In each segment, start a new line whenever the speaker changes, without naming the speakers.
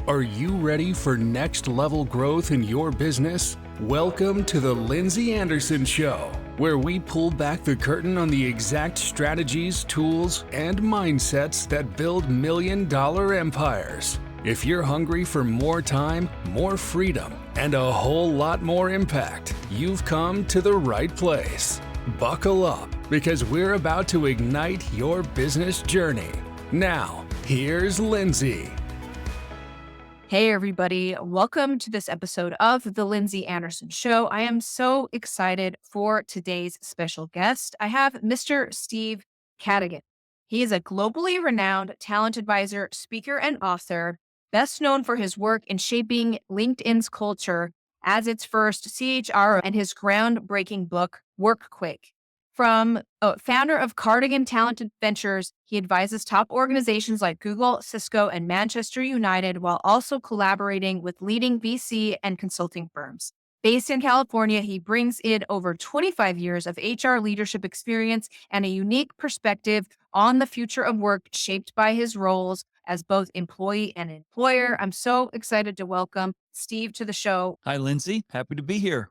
Are you ready for next level growth in your business? Welcome to the Lindsay Anderson Show, where we pull back the curtain on the exact strategies, tools, and mindsets that build million-dollar empires. If you're hungry for more time, more freedom, and a whole lot more impact, you've come to the right place. Buckle up, because we're about to ignite your business journey. Now, here's Lindsay.
Hey, everybody. Welcome to this episode of The Lindsay Anderson Show. I am so excited for today's special guest. I have Mr. Steve Cadigan. He is a globally renowned talent advisor, speaker, and author, best known for his work in shaping LinkedIn's culture as its first CHRO and his groundbreaking book, Work Quick. From founder of Cadigan Talent Ventures, he advises top organizations like Google, Cisco, and Manchester United, while also collaborating with leading VC and consulting firms. Based in California, he brings in over 25 years of HR leadership experience and a unique perspective on the future of work shaped by his roles as both employee and employer. I'm so excited to welcome Steve to the show.
Hi, Lindsay. Happy to be here.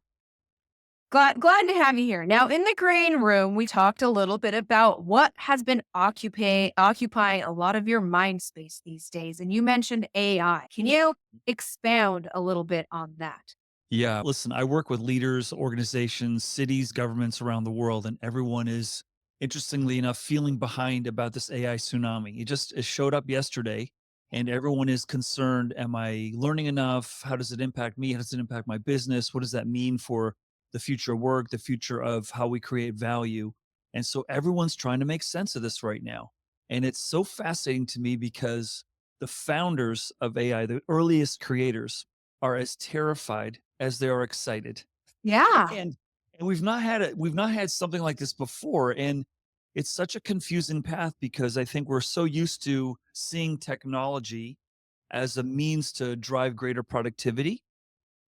Glad to have you here. Now, in the green room, we talked a little bit about what has been occupying a lot of your mind space these days. And you mentioned AI. Can you expound a little bit on that?
Yeah, listen, I work with leaders, organizations, cities, governments around the world, and everyone is, interestingly enough, feeling behind about this AI tsunami. It showed up yesterday, and everyone is concerned. Am I learning enough? How does it impact me? How does it impact my business? What does that mean for the future of work, the future of how we create value? And so everyone's trying to make sense of this right now. And it's so fascinating to me because the founders of AI, the earliest creators, are as terrified as they are excited.
Yeah.
And we've not had something like this before. And it's such a confusing path because I think we're so used to seeing technology as a means to drive greater productivity.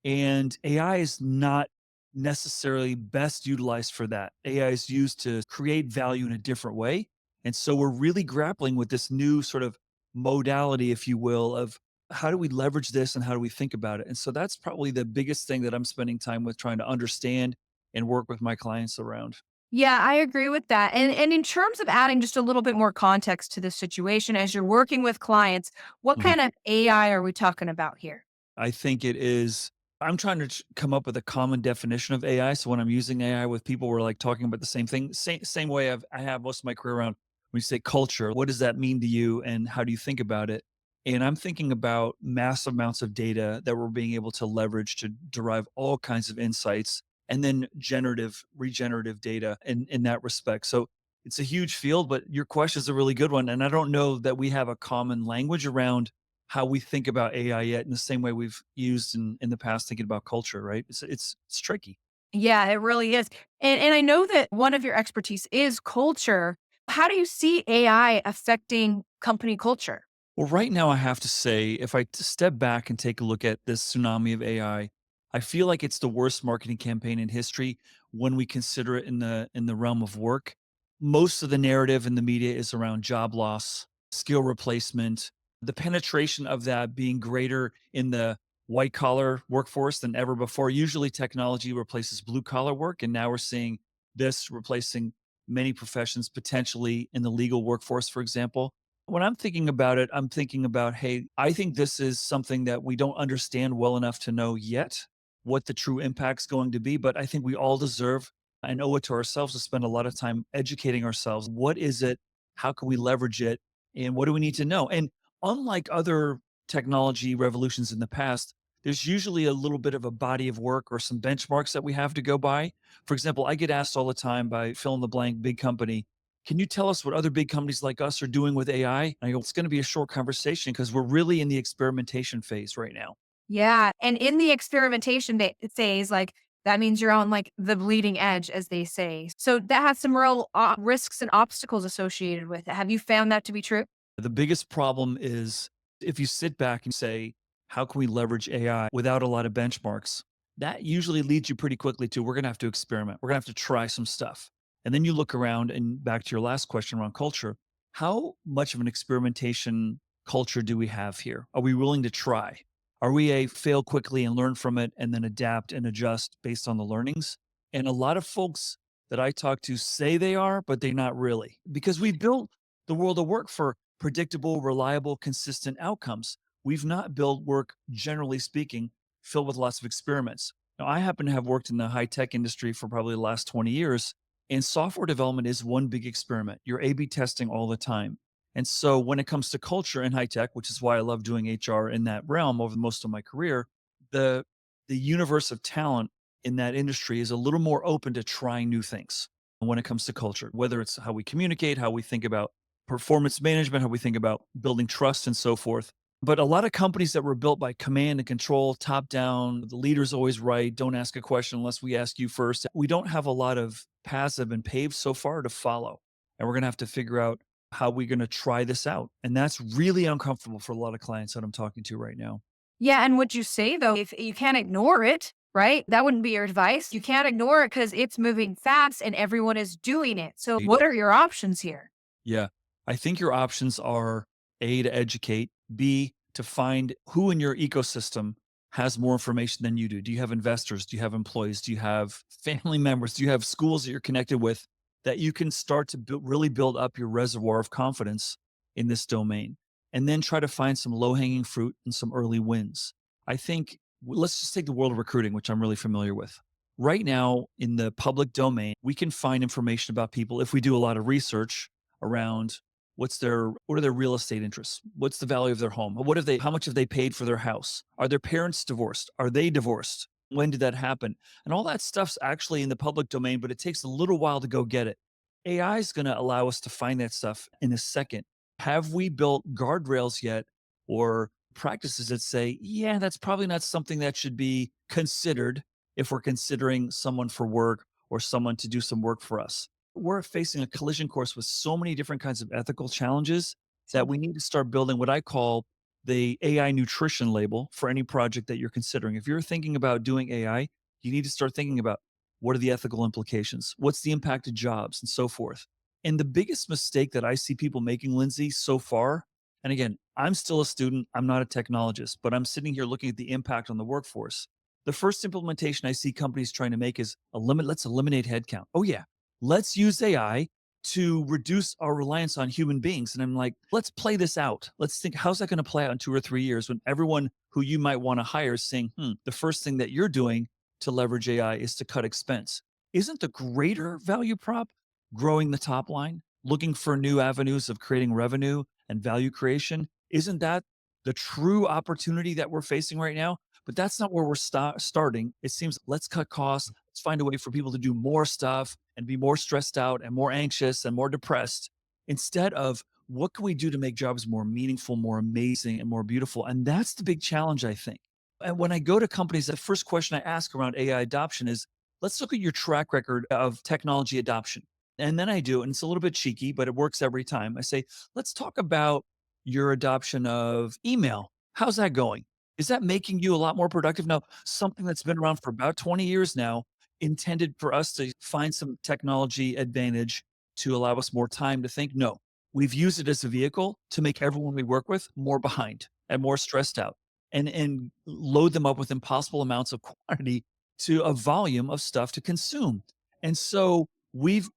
And AI is not necessarily best utilized for that. AI is used to create value in a different way. And so we're really grappling with this new sort of modality, if you will, of how do we leverage this and how do we think about it? And so that's probably the biggest thing that I'm spending time with trying to understand and work with my clients around.
Yeah, I agree with that. And in terms of adding just a little bit more context to this situation as you're working with clients, what
Mhm.
kind of AI are we talking about here?
I think it is. I'm trying to come up with a common definition of AI. So when I'm using AI with people, we're like talking about the same thing. Same way I have most of my career around when you say culture. What does that mean to you, and how do you think about it? And I'm thinking about massive amounts of data that we're being able to leverage to derive all kinds of insights, and then regenerative data in that respect. So it's a huge field, but your question is a really good one. And I don't know that we have a common language around how we think about AI yet in the same way we've used in the past thinking about culture, right? It's tricky.
Yeah, it really is. And I know that one of your expertise is culture. How do you see AI affecting company culture?
Well, right now I have to say, if step back and take a look at this tsunami of I feel like it's the worst marketing campaign in history when we consider it in the realm of work. Most of the narrative in the media is around job loss, skill replacement, the penetration of that being greater in the white collar workforce than ever before. Usually technology replaces blue collar work, and now we're seeing this replacing many professions, potentially in the legal workforce, for example. When I'm thinking about it, I'm thinking about, hey, I think this is something that we don't understand well enough to know yet what the true impact's going to be. But I think we all deserve and owe it to ourselves to spend a lot of time educating ourselves. What is it? How can we leverage it? And what do we need to know? And unlike other technology revolutions in the past, there's usually a little bit of a body of work or some benchmarks that we have to go by. For example, I get asked all the time by fill in the blank big company, can you tell us what other big companies like us are doing with AI? And I go, it's going to be a short conversation because we're really in the experimentation phase right now.
Yeah. And in the experimentation phase, like that means you're on like the bleeding edge, as they say. So that has some real risks and obstacles associated with it. Have you found that to be true?
The biggest problem is if you sit back and say, how can we leverage AI without a lot of benchmarks? That usually leads you pretty quickly to we're going to have to experiment. We're going to have to try some stuff. And then you look around and back to your last question around culture, how much of an experimentation culture do we have here? Are we willing to try? Are we a fail quickly and learn from it and then adapt and adjust based on the learnings? And a lot of folks that I talk to say they are, but they're not really because we built the world of work for predictable, reliable, consistent outcomes. We've not built work, generally speaking, filled with lots of experiments. Now, I happen to have worked in the high tech industry for probably the last 20 years, and software development is one big experiment. You're A B testing all the time. And so when it comes to culture in high tech, which is why I love doing HR in that realm over most of my career, the the universe of talent in that industry is a little more open to trying new things when it comes to culture, whether it's how we communicate, how we think about performance management, how we think about building trust and so forth. But a lot of companies that were built by command and control, top down, the leader's always right, don't ask a question unless we ask you first. We don't have a lot of paths that have been paved so far to follow. And we're going to have to figure out how we're going to try this out. And that's really uncomfortable for a lot of clients that I'm talking to right now.
Yeah, and would you say though, if you can't ignore it, right? That wouldn't be your advice. You can't ignore it because it's moving fast and everyone is doing it. So what are your options here?
Yeah. I think your options are A, to educate, B, to find who in your ecosystem has more information than you do. Do you have investors? Do you have employees? Do you have family members? Do you have schools that you're connected with that you can start to really build up your reservoir of confidence in this domain? And then try to find some low hanging fruit and some early wins. I think let's just take the world of recruiting, which I'm really familiar with. Right now, in the public domain, we can find information about people if we do a lot of research around what are their real estate interests? What's the value of their home? How much have they paid for their house? Are their parents divorced? Are they divorced? When did that happen? And all that stuff's actually in the public domain, but it takes a little while to go get it. AI is going to allow us to find that stuff in a second. Have we built guardrails yet or practices that say, yeah, that's probably not something that should be considered if we're considering someone for work or someone to do some work for us? We're facing a collision course with so many different kinds of ethical challenges that we need to start building what I call the AI nutrition label for any project that you're considering. If you're thinking about doing AI, you need to start thinking about what are the ethical implications? What's the impact to jobs and so forth? And the biggest mistake that I see people making, Lindsay, so far, and again, I'm still a student, I'm not a technologist, but I'm sitting here looking at the impact on the workforce. The first implementation I see companies trying to make is let's eliminate headcount. Oh, yeah, let's use AI to reduce our reliance on human beings. And I'm like, let's play this out. Let's think, how's that going to play out in 2 or 3 years when everyone who you might want to hire is saying, the first thing that you're doing to leverage AI is to cut expense. Isn't the greater value prop growing the top line, looking for new avenues of creating revenue and value creation? Isn't that the true opportunity that we're facing right now? But that's not where we're starting. It seems let's cut costs. Let's find a way for people to do more stuff and be more stressed out and more anxious and more depressed instead of what can we do to make jobs more meaningful, more amazing, and more beautiful? And that's the big challenge, I think. And when I go to companies, the first question I ask around AI adoption is let's look at your track record of technology adoption. And then I do, and it's a little bit cheeky, but it works every time. I say, let's talk about your adoption of email. How's that going? Is that making you a lot more productive? Now, something that's been around for about 20 years now, intended for us to find some technology advantage to allow us more time to think. No, we've used it as a vehicle to make everyone we work with more behind and more stressed out and load them up with impossible amounts of quantity to a volume of stuff to consume. And so we've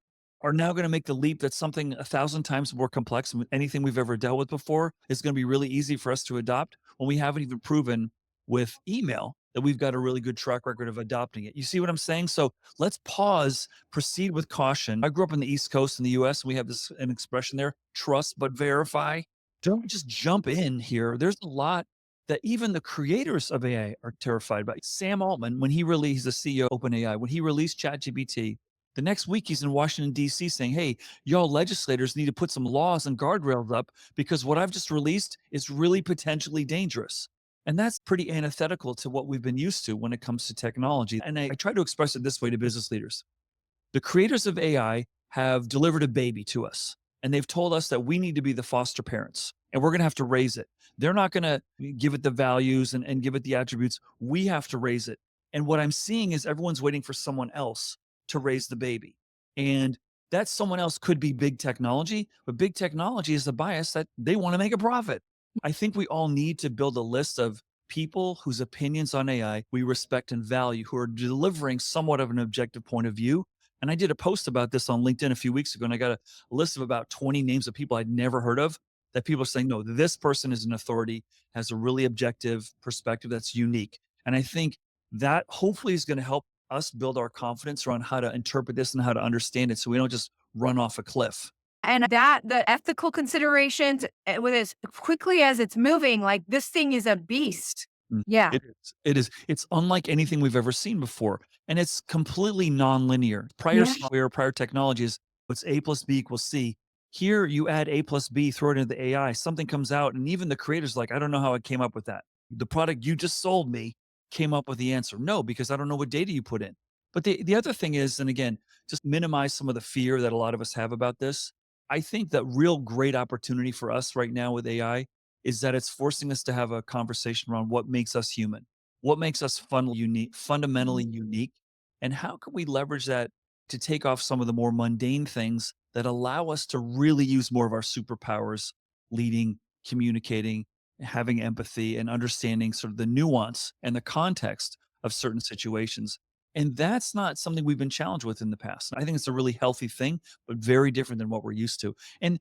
are now going to make the leap that something 1,000 times more complex than anything we've ever dealt with before is going to be really easy for us to adopt when we haven't even proven with email that we've got a really good track record of adopting it. You see what I'm saying? So let's pause, proceed with caution. I grew up in the East Coast in the US, and we have an expression there, trust but verify. Don't just jump in here. There's a lot that even the creators of AI are terrified by. Sam Altman, when he released the CEO of OpenAI, when he released ChatGPT, the next week he's in Washington, D.C. saying, hey, y'all legislators need to put some laws and guardrails up because what I've just released is really potentially dangerous. And that's pretty antithetical to what we've been used to when it comes to technology. And I try to express it this way to business leaders. The creators of AI have delivered a baby to us, and they've told us that we need to be the foster parents, and we're going to have to raise it. They're not going to give it the values and give it the attributes. We have to raise it. And what I'm seeing is everyone's waiting for someone else to raise the baby. And that someone else could be big technology, but big technology is the bias that they want to make a profit. I think we all need to build a list of people whose opinions on AI we respect and value, who are delivering somewhat of an objective point of view. And I did a post about this on LinkedIn a few weeks ago, and I got a list of about 20 names of people I'd never heard of that people are saying, no, this person is an authority, has a really objective perspective that's unique. And I think that hopefully is going to help us build our confidence around how to interpret this and how to understand it so we don't just run off a cliff.
And that the ethical considerations with as quickly as it's moving, like this thing is a beast.
Mm.
Yeah.
It is. It is. It's unlike anything we've ever seen before, and it's completely nonlinear. Prior
Yeah.
software, prior technologies, it's A plus B equals C. Here, you add A plus B, throw it into the AI, something comes out, and even the creator's like, I don't know how I came up with that. The product you just sold me came up with the answer. No, because I don't know what data you put in. But the other thing is, and again, just minimize some of the fear that a lot of us have about this. I think that real great opportunity for us right now with AI is that it's forcing us to have a conversation around what makes us human, what makes us fundamentally unique, and how can we leverage that to take off some of the more mundane things that allow us to really use more of our superpowers, leading, communicating, having empathy, and understanding sort of the nuance and the context of certain situations. And that's not something we've been challenged with in the past. I think it's a really healthy thing, but very different than what we're used to. And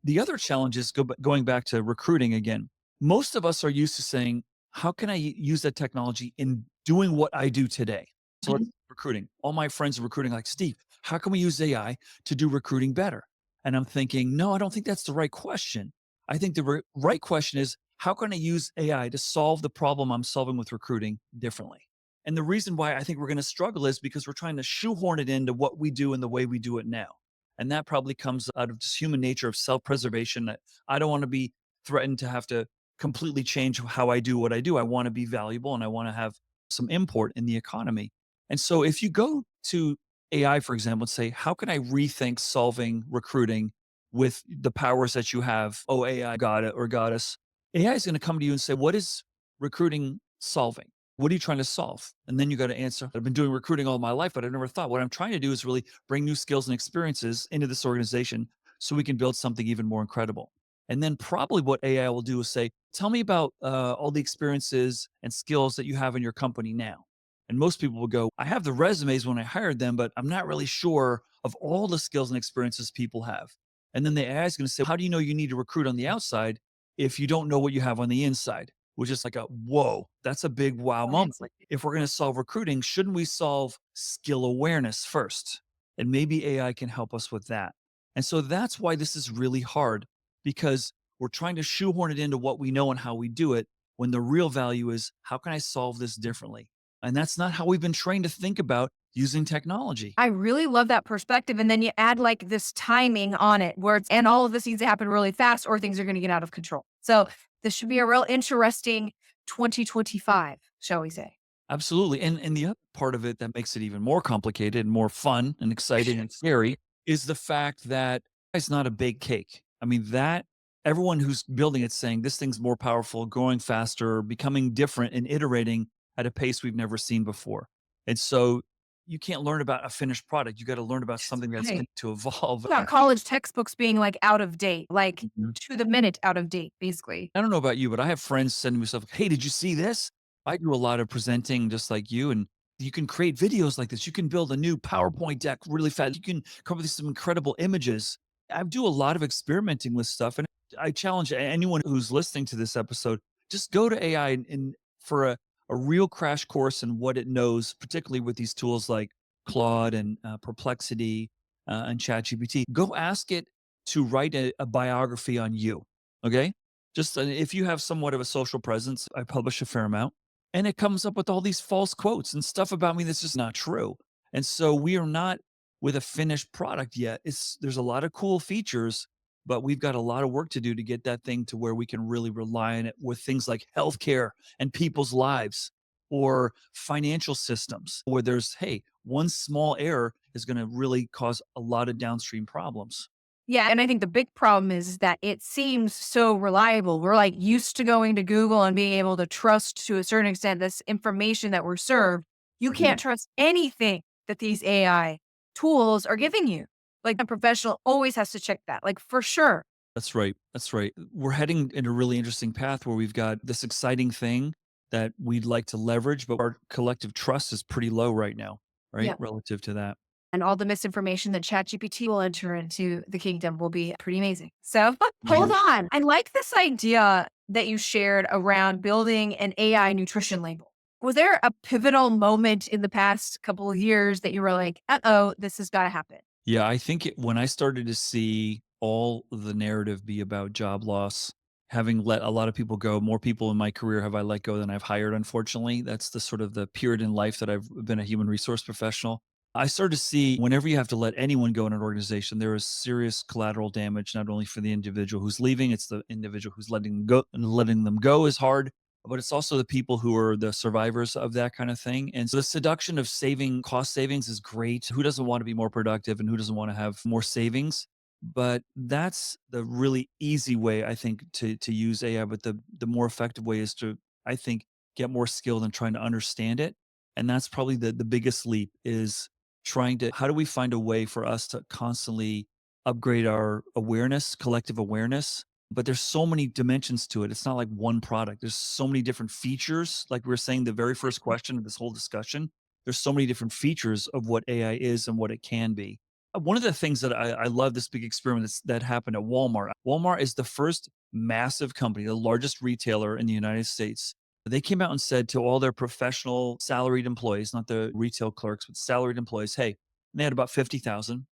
the other challenge is going back to recruiting again. Most of us are used to saying, "How can I use that technology in doing what I do today?" So let's recruiting. All my friends are recruiting like, "Steve, how can we use AI to do recruiting better?" And I'm thinking, "No, I don't think that's the right question. I think the right question is, how can I use AI to solve the problem I'm solving with recruiting differently?" And the reason why I think we're going to struggle is because we're trying to shoehorn it into what we do and the way we do it now. And that probably comes out of just human nature of self-preservation that I don't want to be threatened to have to completely change how I do what I do. I want to be valuable and I want to have some import in the economy. And so if you go to AI, for example, and say, how can I rethink solving recruiting with the powers that you have? Oh, AI got it or got us. AI is going to come to you and say, what is recruiting solving? What are you trying to solve? And then you got to answer, I've been doing recruiting all my life, but I never thought what I'm trying to do is really bring new skills and experiences into this organization so we can build something even more incredible. And then probably what AI will do is say, tell me about all the experiences and skills that you have in your company now. And most people will go, I have the resumes when I hired them, but I'm not really sure of all the skills and experiences people have. And then the AI is going to say, how do you know you need to recruit on the outside if you don't know what you have on the inside? Which is like a whoa, that's a big wow moment. Like, if we're going to solve recruiting, shouldn't we solve skill awareness first? And maybe AI can help us with that. And so that's why this is really hard because we're trying to shoehorn it into what we know and how we do it when the real value is how can I solve this differently? And that's not how we've been trained to think about using technology.
I really love that perspective. And then you add like this timing on it where it's, and all of this needs to happen really fast or things are going to get out of control. So this should be a real interesting 2025, shall we say.
Absolutely. And the other part of it that makes it even more complicated and more fun and exciting and scary is the fact that it's not a big cake. I mean, that everyone who's building it saying this thing's more powerful, growing faster, becoming different and iterating at a pace we've never seen before. And so you can't learn about a finished product. You got to learn about something that's going
Right.
to evolve.
About college textbooks being like out of date, like
Mhm.
to the minute out of date, basically.
I don't know about you, but I have friends sending me stuff. Hey, did you see this? I do a lot of presenting just like you, and you can create videos like this. You can build a new PowerPoint deck really fast. You can come up with some incredible images. I do a lot of experimenting with stuff, and I challenge anyone who's listening to this episode, just go to AI and for a real crash course in what it knows, particularly with these tools like Claude and Perplexity and ChatGPT. Go ask it to write a biography on you. Okay. Just if you have somewhat of a social presence, I publish a fair amount, and it comes up with all these false quotes and stuff about me that's just not true. And so we are not with a finished product yet. There's a lot of cool features, but we've got a lot of work to do to get that thing to where we can really rely on it with things like healthcare and people's lives or financial systems where there's, hey, one small error is going to really cause a lot of downstream problems.
Yeah, and I think the big problem is that it seems so reliable. We're like used to going to Google and being able to trust to a certain extent this information that we're served. You can't trust anything that these AI tools are giving you. Like a professional always has to check that, like for sure.
That's right. That's right. We're heading in a really interesting path where we've got this exciting thing that we'd like to leverage, but our collective trust is pretty low right now, right?
Yeah.
Relative to that.
And all the misinformation that ChatGPT will enter into the kingdom will be pretty amazing. So hold
Mhm.
on. I like this idea that you shared around building an AI nutrition label. Was there a pivotal moment in the past couple of years that you were like, uh oh, this has got to happen?
Yeah, I think when I started to see all the narrative be about job loss, having let a lot of people go, more people in my career have I let go than I've hired, unfortunately. That's the sort of the Puritan life that I've been a human resource professional. I started to see whenever you have to let anyone go in an organization, there is serious collateral damage, not only for the individual who's leaving, it's the individual who's letting them go, and letting them go is hard, but it's also the people who are the survivors of that kind of thing. And so the seduction of saving cost savings is great. Who doesn't want to be more productive and who doesn't want to have more savings? But that's the really easy way, I think, to use AI. But the more effective way is to, I think, get more skilled in trying to understand it. And that's probably the biggest leap is trying to how do we find a way for us to constantly upgrade our awareness, collective awareness, but there's so many dimensions to it. It's not like one product. There's so many different features. Like we were saying, the very first question of this whole discussion, there's so many different features of what AI is and what it can be. One of the things that I love this big experiment that happened at Walmart. Walmart is the first massive company, the largest retailer in the United States. They came out and said to all their professional salaried employees, not the retail clerks, but salaried employees, hey, and they had about 50,000.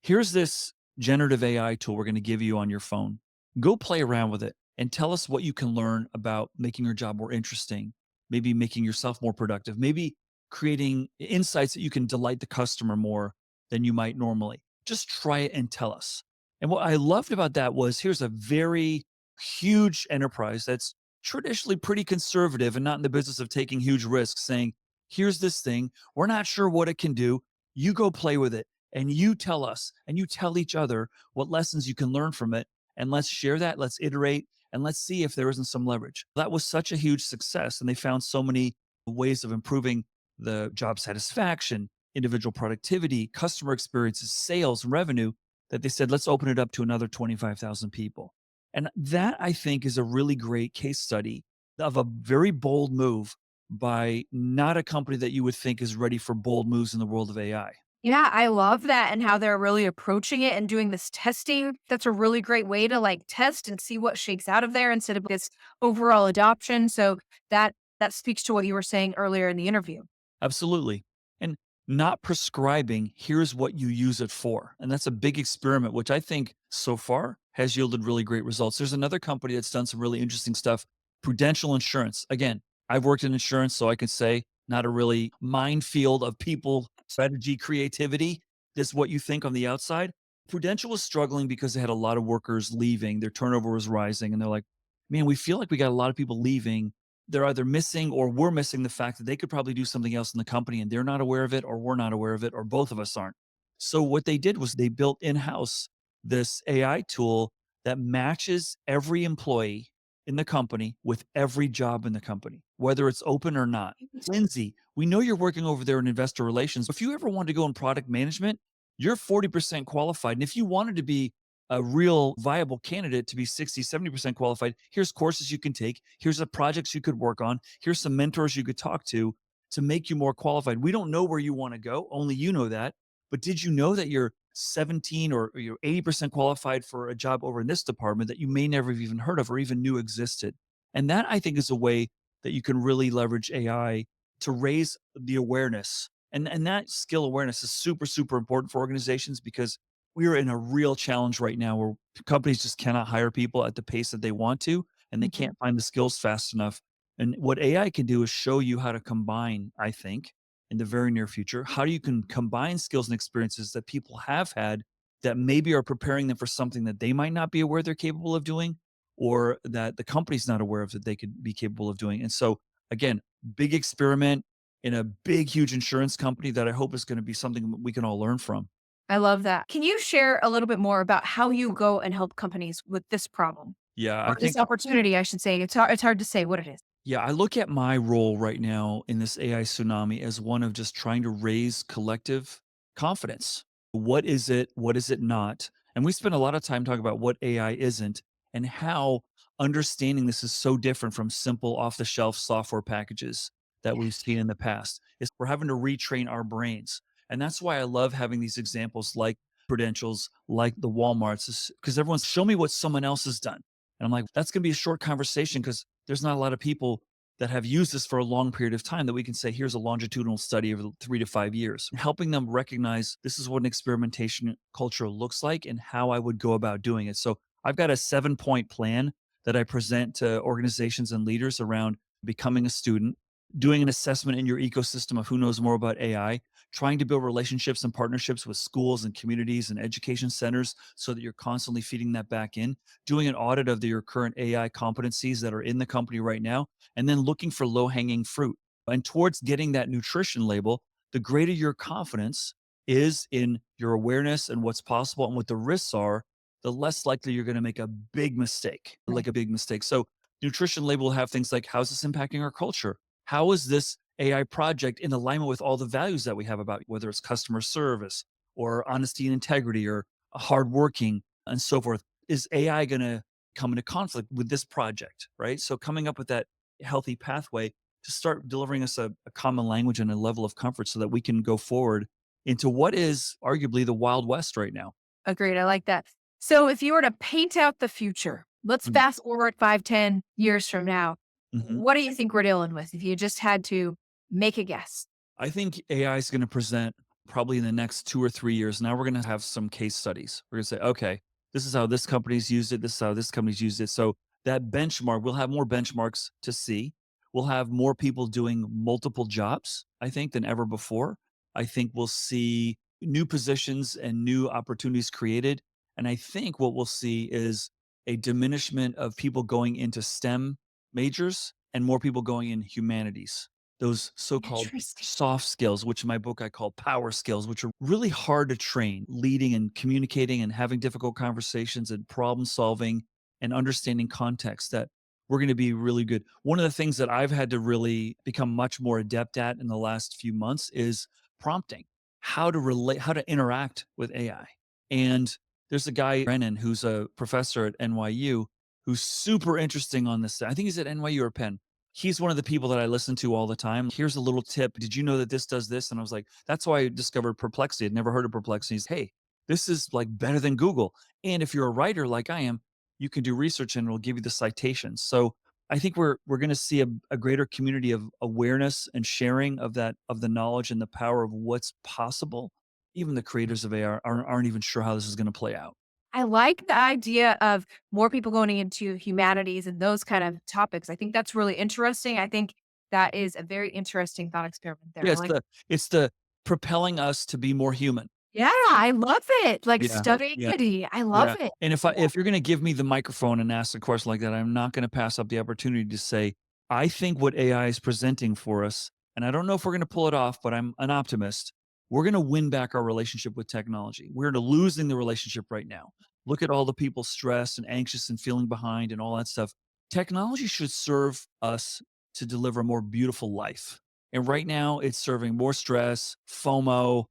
Here's this generative AI tool we're going to give you on your phone. Go play around with it and tell us what you can learn about making your job more interesting, maybe making yourself more productive, maybe creating insights that you can delight the customer more than you might normally. Just try it and tell us. And what I loved about that was here's a very huge enterprise that's traditionally pretty conservative and not in the business of taking huge risks, saying, here's this thing. We're not sure what it can do. You go play with it and you tell us and you tell each other what lessons you can learn from it. And let's share that, let's iterate, and let's see if there isn't some leverage. That was such a huge success. And they found so many ways of improving the job satisfaction, individual productivity, customer experiences, sales, and revenue that they said, let's open it up to another 25,000 people. And that I think is a really great case study of a very bold move by not a company that you would think is ready for bold moves in the world of AI.
Yeah, I love that and how they're really approaching it and doing this testing. That's a really great way to like test and see what shakes out of there instead of this overall adoption. So that speaks to what you were saying earlier in the interview.
Absolutely. And not prescribing, here's what you use it for. And that's a big experiment, which I think so far has yielded really great results. There's another company that's done some really interesting stuff, Prudential Insurance. Again, I've worked in insurance, so I can say not a really minefield of people, strategy, creativity. This is what you think on the outside. Prudential was struggling because they had a lot of workers leaving, their turnover was rising, and they're like, man, we feel like we got a lot of people leaving. They're either missing or we're missing the fact that they could probably do something else in the company and they're not aware of it or we're not aware of it or both of us aren't. So what they did was they built in-house this AI tool that matches every employee in the company with every job in the company, whether it's open or not. Lindsay, we know you're working over there in investor relations. If you ever wanted to go in product management, you're 40% qualified. And if you wanted to be a real viable candidate to be 60, 70% qualified, here's courses you can take. Here's the projects you could work on. Here's some mentors you could talk to make you more qualified. We don't know where you want to go. Only you know that. But did you know that you're 17 or you're 80% qualified for a job over in this department that you may never have even heard of or even knew existed? And that I think is a way that you can really leverage AI to raise the awareness. And that skill awareness is super, super important for organizations because we are in a real challenge right now where companies just cannot hire people at the pace that they want to, and they
Mhm.
can't find the skills fast enough. And what AI can do is show you how to combine, I think, in the very near future, how you can combine skills and experiences that people have had that maybe are preparing them for something that they might not be aware they're capable of doing, or that the company's not aware of that they could be capable of doing. And so, again, big experiment in a big, huge insurance company that I hope is going to be something we can all learn from.
I love that. Can you share a little bit more about how you go and help companies with this problem
Yeah, I
or this
think
opportunity, I should say? It's hard to say what it is.
yeah, I look at my role right now in this AI tsunami as one of just trying to raise collective confidence. What is it? What is it not? And we spend a lot of time talking about what AI isn't and how understanding this is so different from simple off the shelf software packages that we've
Yes.
seen in the past. Is we're having to retrain our brains. And that's why I love having these examples like credentials, like the Walmarts, because everyone's show me what someone else has done. And I'm like, that's going to be a short conversation because there's not a lot of people that have used this for a long period of time that we can say, here's a longitudinal study over 3 to 5 years, helping them recognize this is what an experimentation culture looks like and how I would go about doing it. So I've got a 7 point plan that I present to organizations and leaders around becoming a student, doing an assessment in your ecosystem of who knows more about AI, trying to build relationships and partnerships with schools and communities and education centers so that you're constantly feeding that back in, doing an audit of your current AI competencies that are in the company right now, and then looking for low hanging fruit. And towards getting that nutrition label, the greater your confidence is in your awareness and what's possible and what the risks are, the less likely you're going to make a big mistake,
Right.
like a big mistake. So, nutrition label will have things like, how's this impacting our culture? How is this AI project in alignment with all the values that we have about whether it's customer service or honesty and integrity or hardworking and so forth? Is AI going to come into conflict with this project? Right. So, coming up with that healthy pathway to start delivering us a common language and a level of comfort so that we can go forward into what is arguably the Wild West right now.
Agreed. I like that. So if you were to paint out the future, let's
Mm,
fast forward 5, 10 years from now.
mhm.
What do you think we're dealing with if you just had to make a guess?
I think AI is going to present probably in the next 2 or 3 years. Now we're going to have some case studies. We're going to say, okay, this is how this company's used it. This is how this company's used it. So that benchmark, we'll have more benchmarks to see. We'll have more people doing multiple jobs, I think, than ever before. I think we'll see new positions and new opportunities created. And I think what we'll see is a diminishment of people going into STEM majors and more people going in humanities, those so-called
Interesting.
soft skills, which in my book I call power skills, which are really hard to train, leading and communicating and having difficult conversations and problem solving and understanding context that we're going to be really good. One of the things that I've had to really become much more adept at in the last few months is prompting, how to relate, how to interact with AI. And there's a guy, Brennan, who's a professor at NYU, who's super interesting on this. I think he's at NYU or Penn. He's one of the people that I listen to all the time. Here's a little tip. Did you know that this does this? And I was like, that's why I discovered Perplexity. I'd never heard of Perplexity. He's, hey, this is like better than Google. And if you're a writer like I am, you can do research and it'll give you the citations. So I think we're going to see a greater community of awareness and sharing of that of the knowledge and the power of what's possible. Even the creators of AR aren't even sure how this is going to play out.
I like the idea of more people going into humanities and those kind of topics. I think that's really interesting. I think that is a very interesting thought experiment there.
Yeah,
I like,
it's the propelling us to be more human.
yeah, I love it. Like
Yeah,
studying
yeah.
kitty. I love
Yeah,
it.
and
Yeah.
if you're gonna give me the microphone and ask a question like that, I'm not gonna pass up the opportunity to say, I think what AI is presenting for us, and I don't know if we're gonna pull it off, but I'm an optimist. We're gonna win back our relationship with technology. We're losing the relationship right now. Look at all the people stressed and anxious and feeling behind and all that stuff. Technology should serve us to deliver a more beautiful life. And right now, it's serving more stress, FOMO,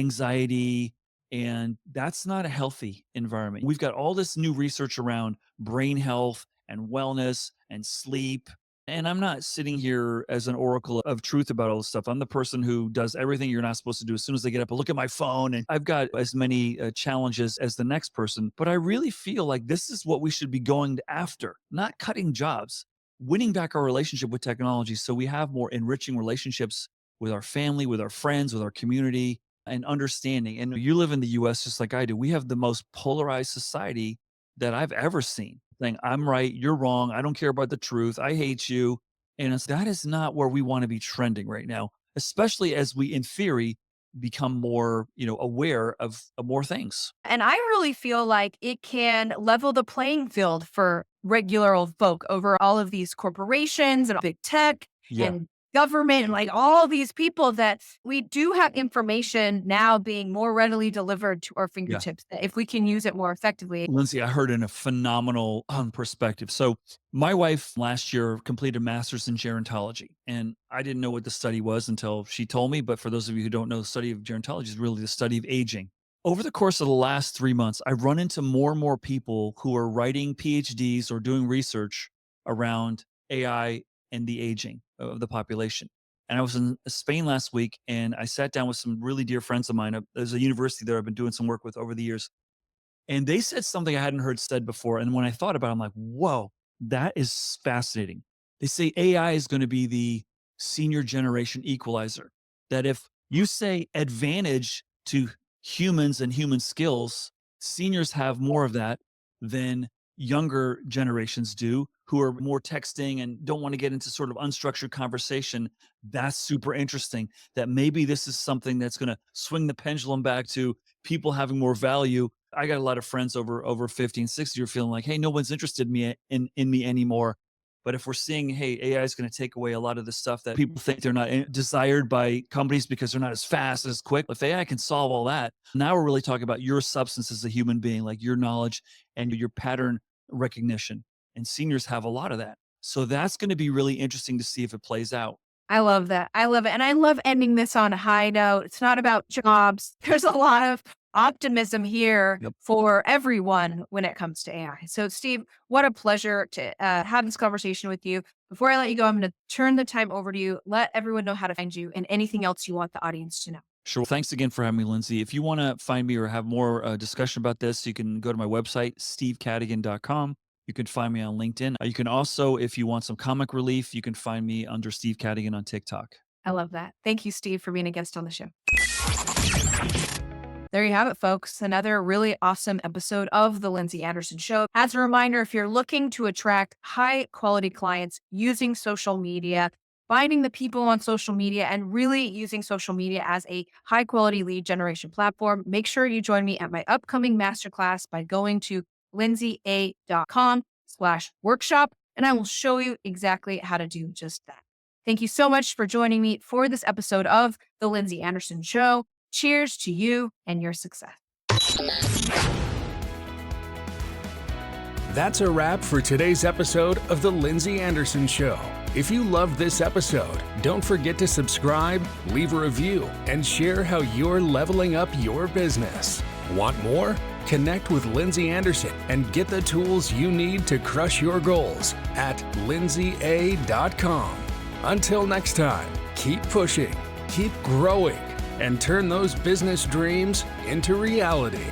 anxiety, and that's not a healthy environment. We've got all this new research around brain health and wellness and sleep. And I'm not sitting here as an oracle of truth about all this stuff. I'm the person who does everything you're not supposed to do as soon as they get up. I look at my phone and I've got as many challenges as the next person. But I really feel like this is what we should be going after, not cutting jobs, winning back our relationship with technology so we have more enriching relationships with our family, with our friends, with our community, and understanding. And you live in the US just like I do. We have the most polarized society that I've ever seen. Saying, I'm right, you're wrong, I don't care about the truth, I hate you. And that is not where we want to be trending right now, especially as we, in theory, become more, aware of more things.
And I really feel like it can level the playing field for regular old folk over all of these corporations and big tech
Yeah.
and government and like all these people that we do have information now being more readily delivered to our
Yeah.
fingertips that if we can use it more effectively.
Lindsay, I heard in a phenomenal perspective. So, my wife last year completed a master's in gerontology, and I didn't know what the study was until she told me. But for those of you who don't know, the study of gerontology is really the study of aging. Over the course of the last 3 months, I've run into more and more people who are writing PhDs or doing research around AI and the aging of the population. And I was in Spain last week and I sat down with some really dear friends of mine. There's a university there I've been doing some work with over the years. And they said something I hadn't heard said before. And when I thought about it, I'm like, whoa, that is fascinating. They say AI is going to be the senior generation equalizer. That if you say advantage to humans and human skills, seniors have more of that than younger generations do, who are more texting and don't want to get into sort of unstructured conversation. That's super interesting. That maybe this is something that's going to swing the pendulum back to people having more value. I got a lot of friends over 50 and 60 who are feeling like, hey, no one's interested in me anymore. But if we're seeing, hey, AI is going to take away a lot of the stuff that people think they're not desired by companies because they're not as fast, as quick. If AI can solve all that, now we're really talking about your substance as a human being, like your knowledge and your pattern recognition. And seniors have a lot of that. So that's going to be really interesting to see if it plays out.
I love that. I love it. And I love ending this on a high note. It's not about jobs. There's a lot of optimism here
Yep.
for everyone when it comes to AI. So, Steve, what a pleasure to have this conversation with you. Before I let you go, I'm going to turn the time over to you. Let everyone know how to find you and anything else you want the audience to know.
Sure. Thanks again for having me, Lindsay. If you want to find me or have more discussion about this, you can go to my website, stevecadigan.com. You can find me on LinkedIn. You can also, if you want some comic relief, you can find me under Steve Cadigan on TikTok.
I love that. Thank you, Steve, for being a guest on the show. There you have it, folks. Another really awesome episode of The Lindsay Anderson Show. As a reminder, if you're looking to attract high quality clients using social media, finding the people on social media and really using social media as a high quality lead generation platform, make sure you join me at my upcoming masterclass by going to lindsayaw.com/workshop, and I will show you exactly how to do just that. Thank you so much for joining me for this episode of The Lindsay Anderson Show. Cheers to you and your success.
That's a wrap for today's episode of The Lindsay Anderson Show. If you loved this episode, don't forget to subscribe, leave a review, and share how you're leveling up your business. Want more? Connect with Lindsay Anderson and get the tools you need to crush your goals at lindsayaw.com. Until next time, keep pushing, keep growing, and turn those business dreams into reality.